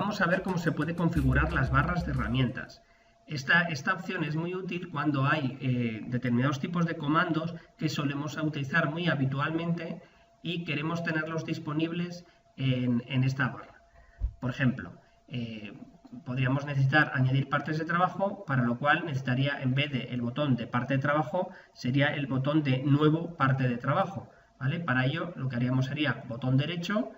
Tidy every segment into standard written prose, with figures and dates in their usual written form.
vamos a ver cómo se puede configurar las barras de herramientas. Esta opción es muy útil cuando hay determinados tipos de comandos que solemos utilizar muy habitualmente y queremos tenerlos disponibles en esta barra. Por ejemplo, podríamos necesitar añadir partes de trabajo, para lo cual necesitaría, en vez del botón de parte de trabajo, sería el botón de nuevo parte de trabajo, ¿vale? Para ello lo que haríamos sería botón derecho,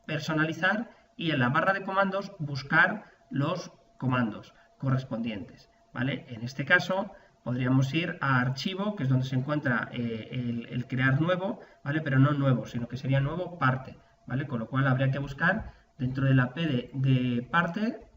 personalizar y en la barra de comandos buscar los comandos correspondientes, ¿vale? En este caso podríamos ir a archivo, que es donde se encuentra el crear nuevo, ¿vale? Pero no nuevo, sino que sería nuevo parte, ¿vale? Con lo cual habría que buscar dentro de la P de parte,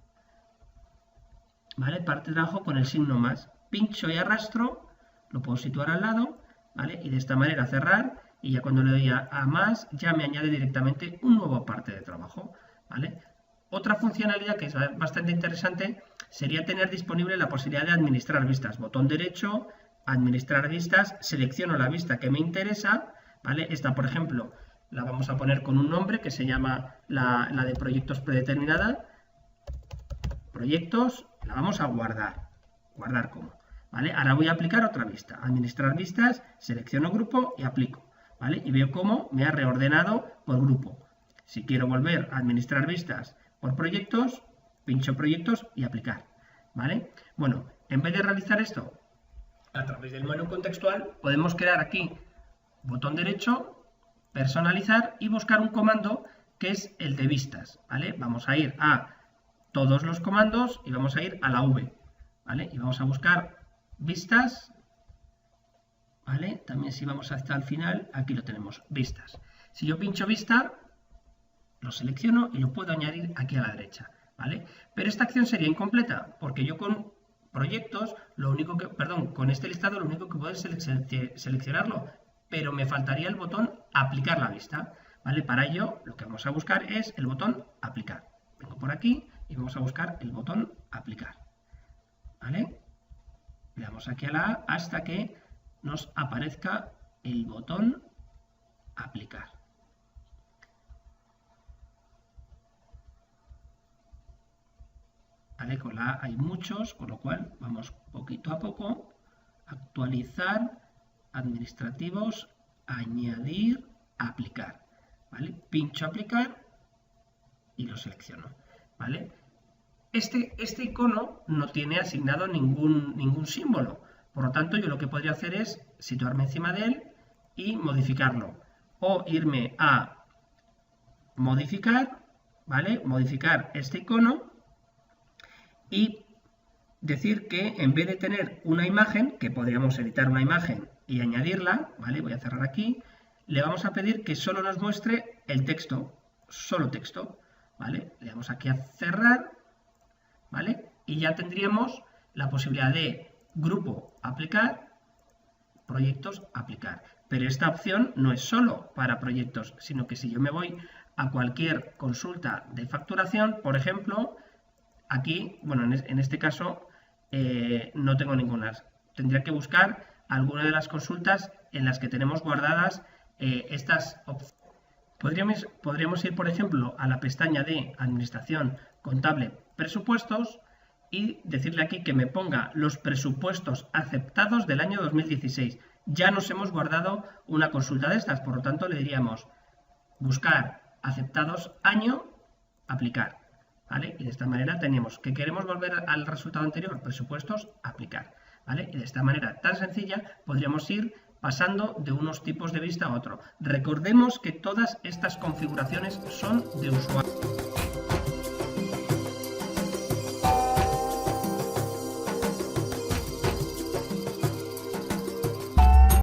¿vale? Parte de trabajo con el signo más. Pincho y arrastro, lo puedo situar al lado, ¿vale? Y de esta manera cerrar, y ya cuando le doy a más, ya me añade directamente un nuevo parte de trabajo, ¿vale? Otra funcionalidad que es bastante interesante sería tener disponible la posibilidad de administrar vistas. Botón derecho, administrar vistas, selecciono la vista que me interesa, ¿vale? Esta, por ejemplo, la vamos a poner con un nombre que se llama la de proyectos predeterminada. Proyectos, la vamos a guardar. Guardar como, ¿vale? Ahora voy a aplicar otra vista. Administrar vistas, selecciono grupo y aplico, ¿vale? Y veo cómo me ha reordenado por grupo. Si quiero volver a administrar vistas por proyectos, pincho proyectos y aplicar, ¿vale? Bueno, en vez de realizar esto a través del menú contextual, podemos crear aquí botón derecho, personalizar y buscar un comando que es el de vistas, ¿vale? Vamos a ir a todos los comandos y vamos a ir a la V, ¿vale? Y vamos a buscar vistas, ¿vale? También si vamos hasta el final, aquí lo tenemos, vistas. Si yo pincho vista, lo selecciono y lo puedo añadir aquí a la derecha, ¿vale? Pero esta acción sería incompleta, porque yo con proyectos, con este listado lo único que puedo es seleccionarlo, pero me faltaría el botón aplicar la vista, ¿vale? Para ello, lo que vamos a buscar es el botón aplicar. Vengo por aquí y vamos a buscar el botón aplicar, ¿vale? Le damos aquí a la A hasta que nos aparezca el botón aplicar. ¿Vale? Con la A hay muchos, con lo cual vamos poquito a poco. Actualizar, administrativos, añadir, aplicar, ¿vale? Pincho aplicar y lo selecciono, ¿vale? Este icono no tiene asignado ningún símbolo, por lo tanto yo lo que podría hacer es situarme encima de él y modificarlo, o irme a modificar, ¿vale? Modificar este icono y decir que en vez de tener una imagen, que podríamos editar una imagen y añadirla, ¿vale? Voy a cerrar aquí, le vamos a pedir que solo nos muestre el texto, solo texto, ¿vale? Le damos aquí a cerrar, ¿vale? Y ya tendríamos la posibilidad de grupo aplicar, proyectos aplicar. Pero esta opción no es solo para proyectos, sino que si yo me voy a cualquier consulta de facturación, por ejemplo, aquí, bueno, en este caso no tengo ninguna. Tendría que buscar alguna de las consultas en las que tenemos guardadas estas opciones. Podríamos ir, por ejemplo, a la pestaña de Administración Contable Presupuestos y decirle aquí que me ponga los presupuestos aceptados del año 2016. Ya nos hemos guardado una consulta de estas, por lo tanto le diríamos buscar aceptados año, aplicar, ¿vale? Y de esta manera tenemos que queremos volver al resultado anterior, presupuestos, aplicar, ¿vale? Y de esta manera tan sencilla podríamos ir pasando de unos tipos de vista a otro. Recordemos que todas estas configuraciones son de usuario.